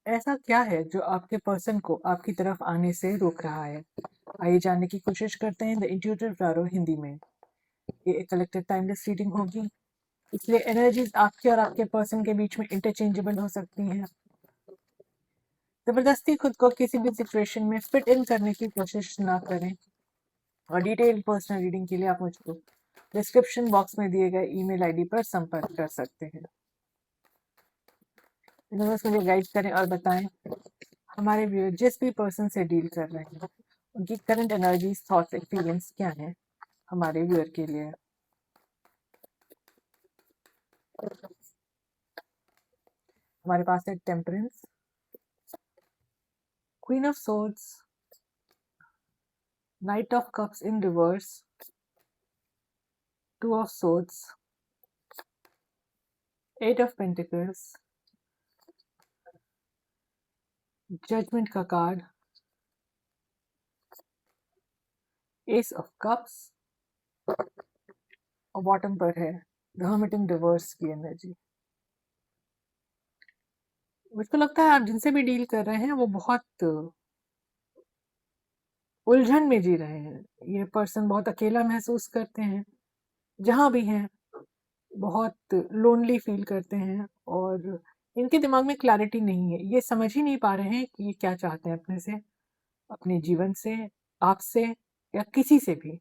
ऐसा क्या है जो आपके पर्सन को आपकी तरफ आने से रोक रहा है? आइए जानने की कोशिश करते हैं द इंट्यूटिव टैरो हिंदी में। ये एक कलेक्टिव टाइमलेस रीडिंग होगी, इसलिए एनर्जीज आपके और आपके पर्सन के बीच में इंटरचेंजेबल हो सकती हैं। जबरदस्ती खुद को किसी भी सिचुएशन में फिट इन करने की कोशिश ना करें। और डिटेल पर्सनल रीडिंग के लिए आप मुझको डिस्क्रिप्शन बॉक्स में दिए गए ईमेल आईडी पर संपर्क कर सकते हैं। यूनिवर्स मुझे गाइड करें और बताएं हमारे व्यूअर जिस भी पर्सन से डील कर रहे हैं उनकी करंट एनर्जीज, थॉट्स, एक्सपीरियंस क्या है हमारे व्यूअर के लिए। हमारे पास है temperance, queen of swords, knight of cups in reverse, two of swords, eight of pentacles, judgement का कार्ड, एस ऑफ कप्स और बॉटम पर है द हर्मिट इन रिवर्स की एनर्जी। मुझको लगता है आप जिनसे भी डील कर रहे हैं वो बहुत उलझन में जी रहे हैं। ये पर्सन बहुत अकेला महसूस करते हैं, जहाँ भी हैं बहुत लोनली फील करते हैं और इनके दिमाग में क्लैरिटी नहीं है। ये समझ ही नहीं पा रहे हैं कि ये क्या चाहते हैं अपने से, अपने जीवन से, आपसे या किसी से भी।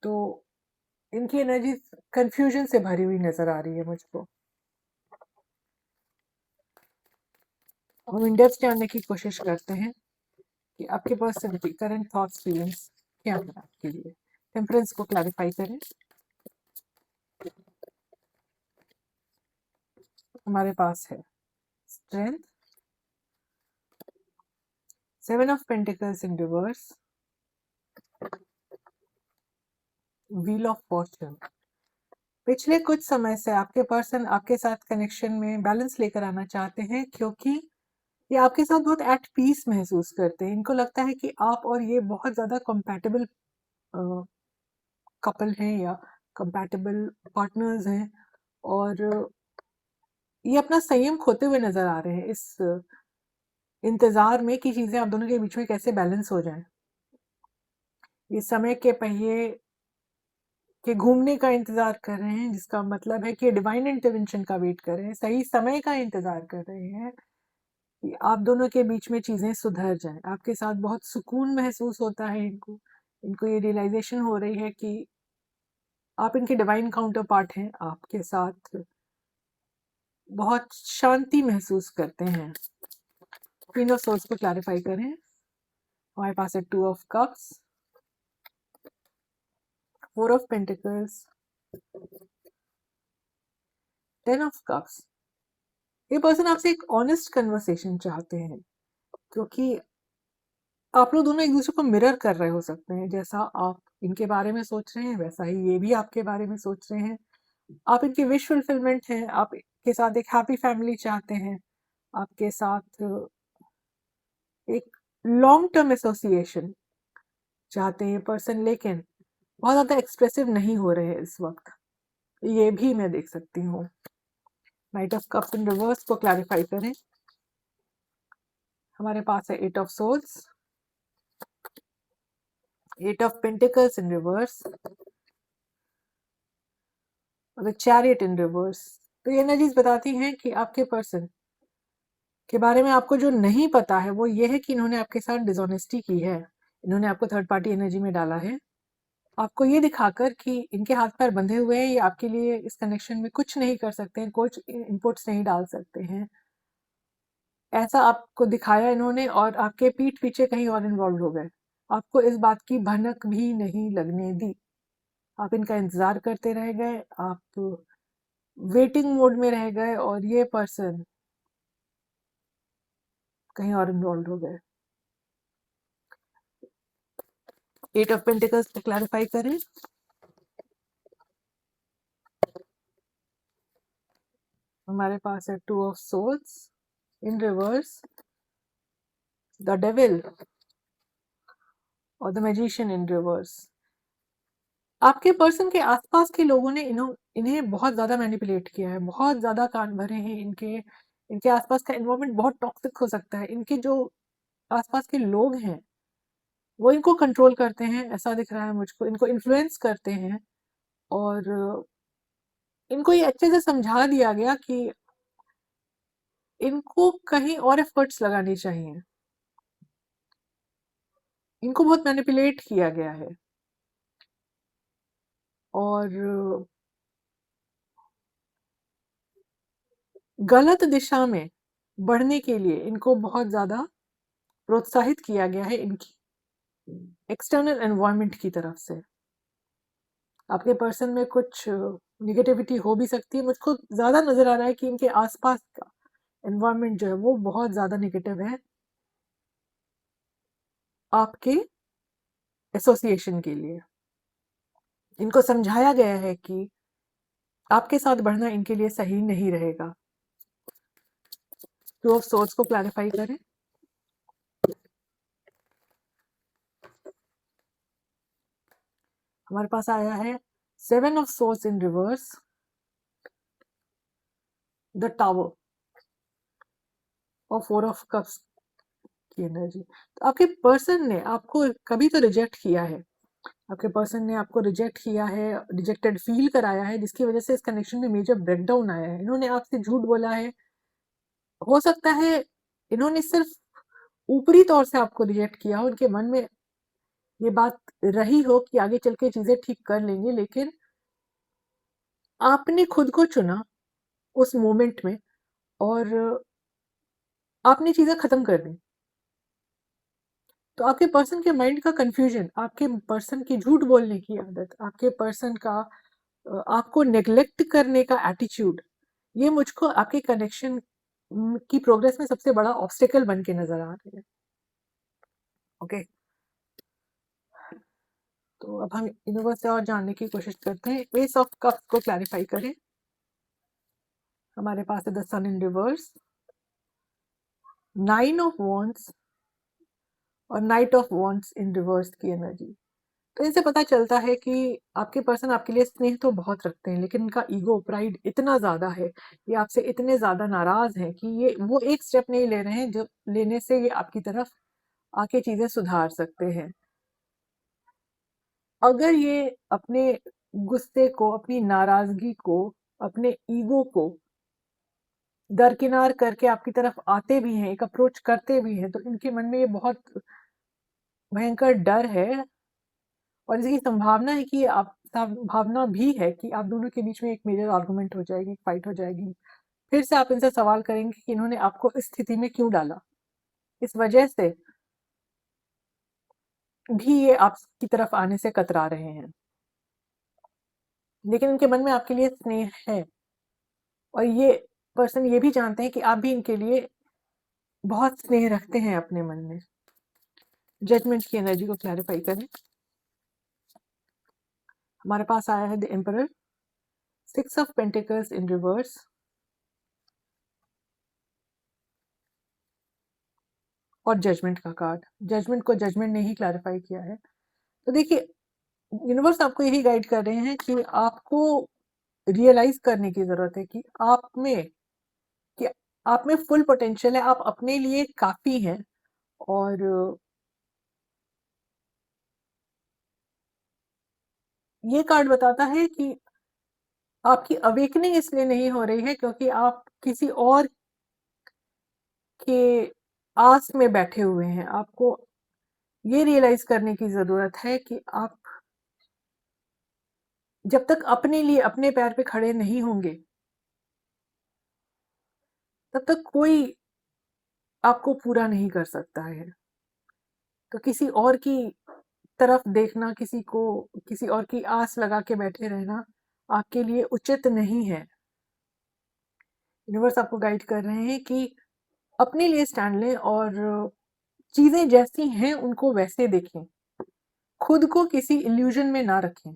तो इनकी एनर्जी कंफ्यूजन से भरी हुई नजर आ रही है मुझको। हम इन डेप्थ जानने की कोशिश करते हैं कि आपके पर्सन की करंट थॉट्स, फीलिंग्स क्या है आपके लिए। टेम्परेंस को क्लैरिफाई करें। हमारे पास है strength, seven of pentacles in reverse, wheel of Fortune. पिछले कुछ समय से आपके पर्सन आपके साथ कनेक्शन में बैलेंस लेकर आना चाहते हैं, क्योंकि ये आपके साथ बहुत एट पीस महसूस करते हैं। इनको लगता है कि आप और ये बहुत ज़्यादा कंपैटिबल कपल हैं या कंपैटिबल पार्टनर्स हैं, और ये अपना संयम खोते हुए नजर आ रहे हैं इस इंतजार में कि चीजें आप दोनों के बीच में कैसे बैलेंस हो जाएं। ये समय के पहिए के घूमने का इंतजार कर रहे हैं, जिसका मतलब है कि डिवाइन इंटरवेंशन का वेट कर रहे हैं, सही समय का इंतजार कर रहे हैं कि आप दोनों के बीच में चीजें सुधर जाएं। आपके साथ बहुत सुकून महसूस होता है इनको। इनको ये रियलाइजेशन हो रही है कि आप इनके डिवाइन काउंटर पार्ट हैं, आपके साथ बहुत शांति महसूस करते हैं। क्वीन ऑफ सोर्स को क्लैरिफाई करें। हमारे पास है two of cups, four of pentacles, ten of cups. ये पर्सन आपसे एक ऑनेस्ट कन्वर्सेशन चाहते हैं, क्योंकि आप लोग दोनों एक दूसरे को मिरर कर रहे हो सकते हैं। जैसा आप इनके बारे में सोच रहे हैं वैसा ही ये भी आपके बारे में सोच रहे हैं। आप इनकी विश फुलफिलमेंट हैं, आपके साथ एक हैप्पी फैमिली चाहते हैं, आपके साथ एक लॉन्ग टर्म एसोसिएशन चाहते हैं पर्सन, लेकिन बहुत ज़्यादा एक्सप्रेसिव नहीं हो रहे हैं इस वक्त। ये भी मैं देख सकती हूँ। Knight of cups in reverse को क्लैरिफाई करें। हमारे पास है eight of swords, eight of pentacles in reverse और द चैरियट इन रिवर्स। तो ये एनर्जीज बताती हैं कि आपके पर्सन के बारे में आपको जो नहीं पता है वो ये है कि इन्होंने आपके साथ डिसऑनेस्टी की है। इन्होंने आपको थर्ड पार्टी एनर्जी में डाला है, आपको ये दिखाकर कि इनके हाथ पैर बंधे हुए हैं, ये आपके लिए इस कनेक्शन में कुछ नहीं कर सकते हैं, कुछ इनपुट्स नहीं डाल सकते हैं। ऐसा आपको दिखाया इन्होंने और आपके पीठ पीछे कहीं और इन्वॉल्व हो गए। आपको इस बात की भनक भी नहीं लगने दी। आप इनका इंतजार करते रह गए, आप वेटिंग मोड में रह गए और ये पर्सन कहीं और इन्वॉल्व हो गए। एट ऑफ पेंटिकल्स को क्लैरिफाई करें। हमारे पास है to of swords in reverse, the devil और द मैजिशियन इन रिवर्स। आपके पर्सन के आसपास के लोगों ने इन्हें बहुत ज्यादा मैनिपुलेट किया है, बहुत ज्यादा कान भरे हैं इनके इनके आसपास का एनवायरनमेंट बहुत टॉक्सिक हो सकता है, इनके जो आसपास के लोग हैं वो इनको कंट्रोल करते हैं, ऐसा दिख रहा है मुझको, इनको इन्फ्लुएंस करते हैं। और इनको ये अच्छे से समझा दिया गया कि इनको कहीं और एफर्ट्स लगाने चाहिए, इनको बहुत मैनिपुलेट किया गया है। और गलत दिशा में बढ़ने के लिए इनको बहुत ज़्यादा प्रोत्साहित किया गया है इनकी एक्सटर्नल एनवायरनमेंट की तरफ से। आपके पर्सन में कुछ निगेटिविटी हो भी सकती है, मुझको ज़्यादा नज़र आ रहा है कि इनके आसपास का एनवायरनमेंट जो है वो बहुत ज़्यादा नेगेटिव है आपके एसोसिएशन के लिए। इनको समझाया गया है कि आपके साथ बढ़ना इनके लिए सही नहीं रहेगा। टू ऑफ सोर्ड्स को क्लैरिफाई करें। हमारे पास आया है 7 of swords in reverse, the tower और 4 ऑफ कप्स की एनर्जी। तो आपके पर्सन ने आपको कभी तो रिजेक्ट किया है, आपके पर्सन ने आपको रिजेक्ट किया है, रिजेक्टेड फील कराया है, जिसकी वजह से इस कनेक्शन में मेजर ब्रेकडाउन आया है। इन्होंने आपसे झूठ बोला है, हो सकता है इन्होंने सिर्फ ऊपरी तौर से आपको रिजेक्ट किया हो, उनके मन में ये बात रही हो कि आगे चल के चीजें ठीक कर लेंगे, लेकिन आपने खुद को चुना उस मोमेंट में और आपने चीजें खत्म कर दी। तो आपके पर्सन के माइंड का कंफ्यूजन, आपके पर्सन की झूठ बोलने की आदत, आपके पर्सन का आपको नेग्लेक्ट करने का एटीट्यूड, ये मुझको आपके कनेक्शन की प्रोग्रेस में सबसे बड़ा ऑब्स्टेकल बन के नजर आ रहे हैं। ओके, तो अब हम यूनिवर्स से और जानने की कोशिश करते हैं। एस ऑफ कप्स को क्लैरिफाई करें। हमारे पास है the sun in reverse, 9 of wands और knight of wands in reverse की एनर्जी। तो इनसे पता चलता है कि आपके पर्सन आपके लिए स्नेह तो बहुत रखते हैं, लेकिन इनका ईगो प्राइड इतना ज्यादा है, ये आपसे इतने ज्यादा नाराज हैं कि ये वो एक स्टेप नहीं ले रहे हैं जो लेने से ये आपकी तरफ आके चीजें सुधार सकते हैं। अगर ये अपने गुस्से को, अपनी नाराजगी को, अपने ईगो को दरकिनार करके आपकी तरफ आते भी हैं, एक अप्रोच करते भी हैं, तो इनके मन में ये बहुत भयंकर डर है और इसकी संभावना है कि आप संभावना भी है कि आप दोनों के बीच में एक मेजर आर्गुमेंट हो जाएगी, फाइट हो जाएगी। फिर से आप इनसे सवाल करेंगे कि इन्होंने आपको इस स्थिति में क्यों डाला। इस वजह से भी ये आपकी तरफ आने से कतरा रहे हैं, लेकिन इनके मन में आपके लिए स्नेह है और ये पर्सन ये भी जानते हैं कि आप भी इनके लिए बहुत स्नेह रखते हैं अपने मन में। जजमेंट की एनर्जी को क्लैरिफाई करें। हमारे पास आया है the emperor, 6 of pentacles in reverse और जजमेंट का कार्ड। जजमेंट को जजमेंट ने ही क्लैरिफाई किया है। तो देखिए, यूनिवर्स आपको यही गाइड कर रहे हैं कि आपको रियलाइज करने की जरूरत है कि कि आप में फुल पोटेंशियल है, आप अपने लिए काफी हैं। और ये कार्ड बताता है कि आपकी अवेकनिंग इसलिए नहीं हो रही है क्योंकि आप किसी और के आस में बैठे हुए हैं। आपको ये रियलाइज करने की जरूरत है कि आप जब तक अपने लिए अपने पैर पे खड़े नहीं होंगे तब तक कोई आपको पूरा नहीं कर सकता है। तो किसी और की तरफ देखना, किसी और की आस लगा के बैठे रहना आपके लिए उचित नहीं है। यूनिवर्स आपको गाइड कर रहे हैं कि अपने लिए स्टैंड लें और चीजें जैसी हैं उनको वैसे देखें, खुद को किसी इल्यूजन में ना रखें।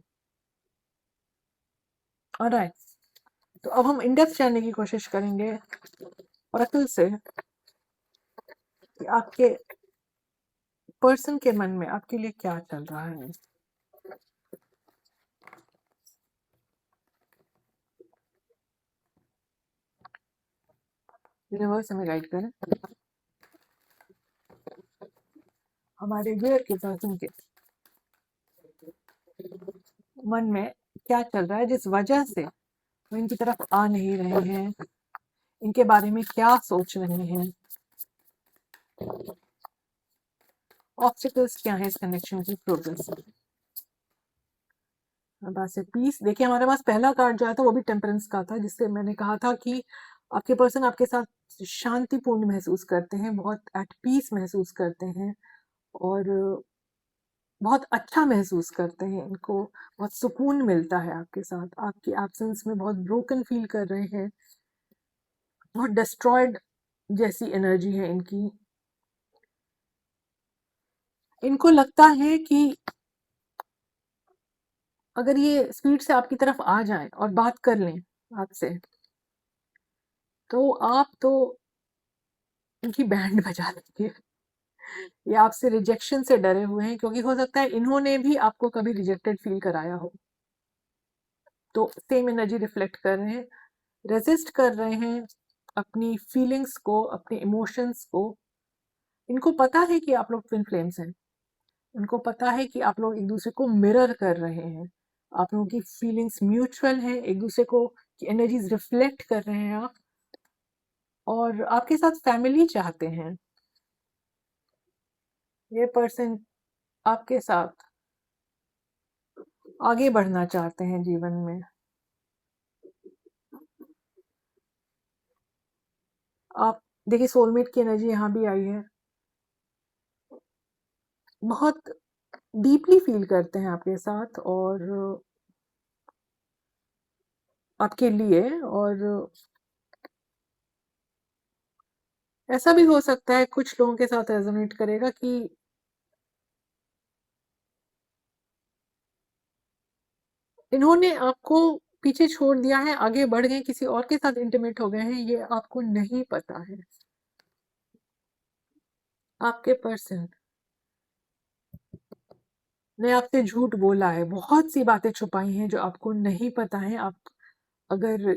ऑलराइट, तो अब हम इंडेप्थ जानने की कोशिश करेंगे ओरेकल से कि आपके पर्सन के मन में आपके लिए क्या चल रहा है। यूनिवर्स हमें गाइड करें हमारे डियर के पर्सन के मन में क्या चल रहा है जिस वजह से वो इनकी तरफ आ नहीं रहे हैं, इनके बारे में क्या सोच रहे हैं, ऑब्स्टिकल्स क्या है इस कनेक्शन की प्रोग्रेस में। बस पीस देखिए, हमारे पास पहला कार्ड जो आया था वो भी टेम्परेंस का था, जिससे मैंने कहा था कि आपके पर्सन आपके साथ शांतिपूर्ण महसूस करते हैं, बहुत एट पीस महसूस करते हैं और बहुत अच्छा महसूस करते हैं, इनको बहुत सुकून मिलता है आपके साथ। आपकी एब्सेंस में बहुत ब्रोकन फील कर रहे हैं, बहुत डिस्ट्रॉयड जैसी एनर्जी है इनकी। इनको लगता है कि अगर ये स्पीड से आपकी तरफ आ जाएं और बात कर लें आपसे, तो आप तो इनकी बैंड बजा देंगे। ये आपसे रिजेक्शन से डरे हुए हैं, क्योंकि हो सकता है इन्होंने भी आपको कभी रिजेक्टेड फील कराया हो, तो सेम एनर्जी रिफ्लेक्ट कर रहे हैं, रेजिस्ट कर रहे हैं अपनी फीलिंग्स को, अपने इमोशंस को। इनको पता है कि आप लोग ट्विन फ्लेम्स हैं, उनको पता है कि आप लोग एक दूसरे को मिरर कर रहे हैं, आप लोगों की फीलिंग्स म्यूचुअल हैं, एक दूसरे को की एनर्जीज रिफ्लेक्ट कर रहे हैं आप, और आपके साथ फैमिली चाहते हैं। ये पर्सन आपके साथ आगे बढ़ना चाहते हैं जीवन में। आप देखिए, सोलमेट की एनर्जी यहाँ भी आई है, बहुत डीपली फील करते हैं आपके साथ और आपके लिए। और ऐसा भी हो सकता है, कुछ लोगों के साथ रेजोनेट करेगा कि इन्होंने आपको पीछे छोड़ दिया है, आगे बढ़ गए, किसी और के साथ इंटीमेट हो गए हैं, ये आपको नहीं पता है। आपके पर्सन ने आपसे झूठ बोला है, बहुत सी बातें छुपाई हैं जो आपको नहीं पता है। आप अगर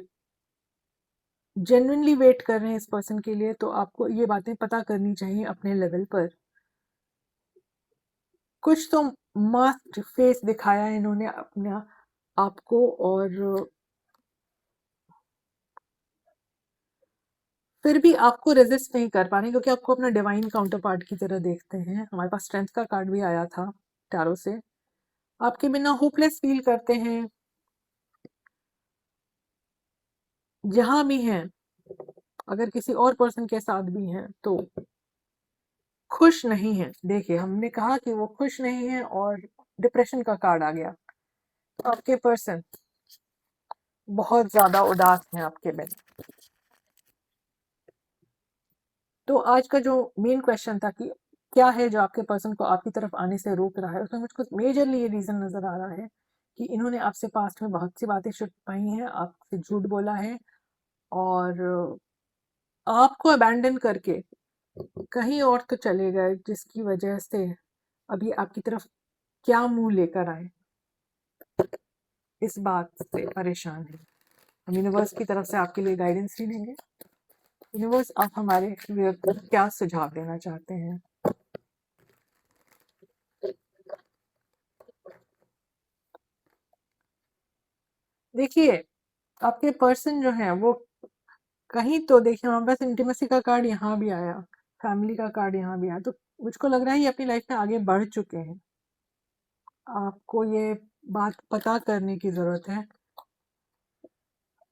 जेन्युइनली वेट कर रहे हैं इस पर्सन के लिए, तो आपको ये बातें पता करनी चाहिए अपने लेवल पर। कुछ तो मास्क फेस दिखाया है इन्होंने अपना आपको, और फिर भी आपको रेजिस्ट नहीं कर पा रहे, क्योंकि आपको अपना डिवाइन काउंटर पार्ट की तरह देखते हैं। हमारे पास स्ट्रेंथ का कार्ड भी आया था टैरो से। आपके बिना होपलेस फील करते हैं, जहां भी हैं, अगर किसी और पर्सन के साथ भी हैं तो खुश नहीं है। देखिए, हमने कहा कि वो खुश नहीं है और डिप्रेशन का कार्ड आ गया। तो आपके पर्सन बहुत ज्यादा उदास हैं आपके बिना। तो आज का जो मेन क्वेश्चन था कि क्या है जो आपके पर्सन को आपकी तरफ आने से रोक रहा है, उसमें मुझको मेजरली ये रीजन नजर आ रहा है कि इन्होंने आपसे पास्ट में बहुत सी बातें छुपाई हैं, आपसे झूठ बोला है, और आपको अबैंडन करके कहीं और तो चले गए, जिसकी वजह से अभी आपकी तरफ क्या मुंह लेकर आए, इस बात से परेशान है। हम यूनिवर्स की तरफ से आपके लिए गाइडेंस ही लेंगे। यूनिवर्स, आप हमारे व्यूअर को क्या सुझाव देना चाहते हैं? देखिए, आपके पर्सन जो है वो कहीं तो, देखिए हमारे पास इंटीमेसी का कार्ड यहाँ भी आया, फैमिली का कार्ड यहाँ भी आया, तो मुझको लग रहा है ये अपनी लाइफ में आगे बढ़ चुके हैं। आपको ये बात पता करने की जरूरत है।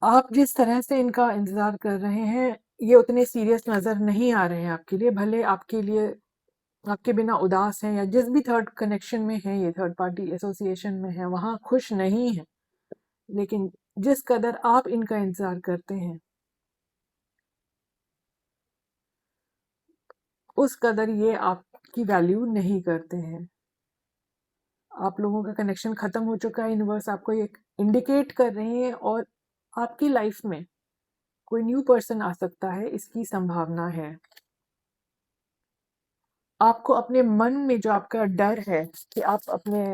आप जिस तरह से इनका इंतजार कर रहे हैं, ये उतने सीरियस नजर नहीं आ रहे हैं आपके लिए। भले आपके लिए आपके बिना उदास हैं, या जिस भी थर्ड कनेक्शन में है, ये थर्ड पार्टी एसोसिएशन में है, वहां खुश नहीं है, लेकिन जिस कदर आप इनका इंतजार करते हैं, उस कदर ये आपकी वैल्यू नहीं करते हैं। आप लोगों का कनेक्शन खत्म हो चुका है। यूनिवर्स आपको ये इंडिकेट कर रही है, और आपकी लाइफ में कोई न्यू पर्सन आ सकता है, इसकी संभावना है। आपको अपने मन में जो आपका डर है कि आप अपने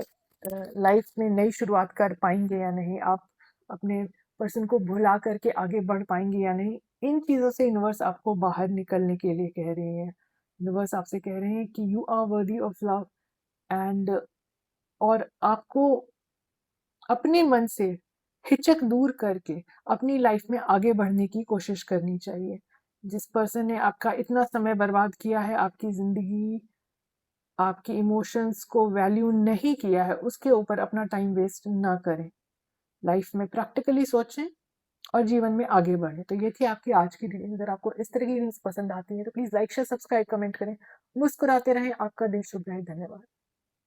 लाइफ में नई शुरुआत कर पाएंगे या नहीं, आप अपने पर्सन को भुला करके आगे बढ़ पाएंगे या नहीं, इन चीज़ों से यूनिवर्स आपको बाहर निकलने के लिए कह रहे हैं। यूनिवर्स आपसे कह रहे हैं कि you are worthy of love and और आपको अपने मन से हिचक दूर करके अपनी लाइफ में आगे बढ़ने की कोशिश करनी चाहिए। जिस पर्सन ने आपका इतना समय बर्बाद किया है, आपकी ज़िंदगी, आपके इमोशंस को वैल्यू नहीं किया है, उसके ऊपर अपना टाइम वेस्ट ना करें। लाइफ में प्रैक्टिकली सोचें और जीवन में आगे बढ़ें। तो ये थी आपकी आज की रीडिंग। अगर आपको इस तरह की रीडिंग्स पसंद आती हैं तो please like, share, subscribe, comment करें। मुस्कुराते रहें। आपका दिन शुभ रहे। धन्यवाद।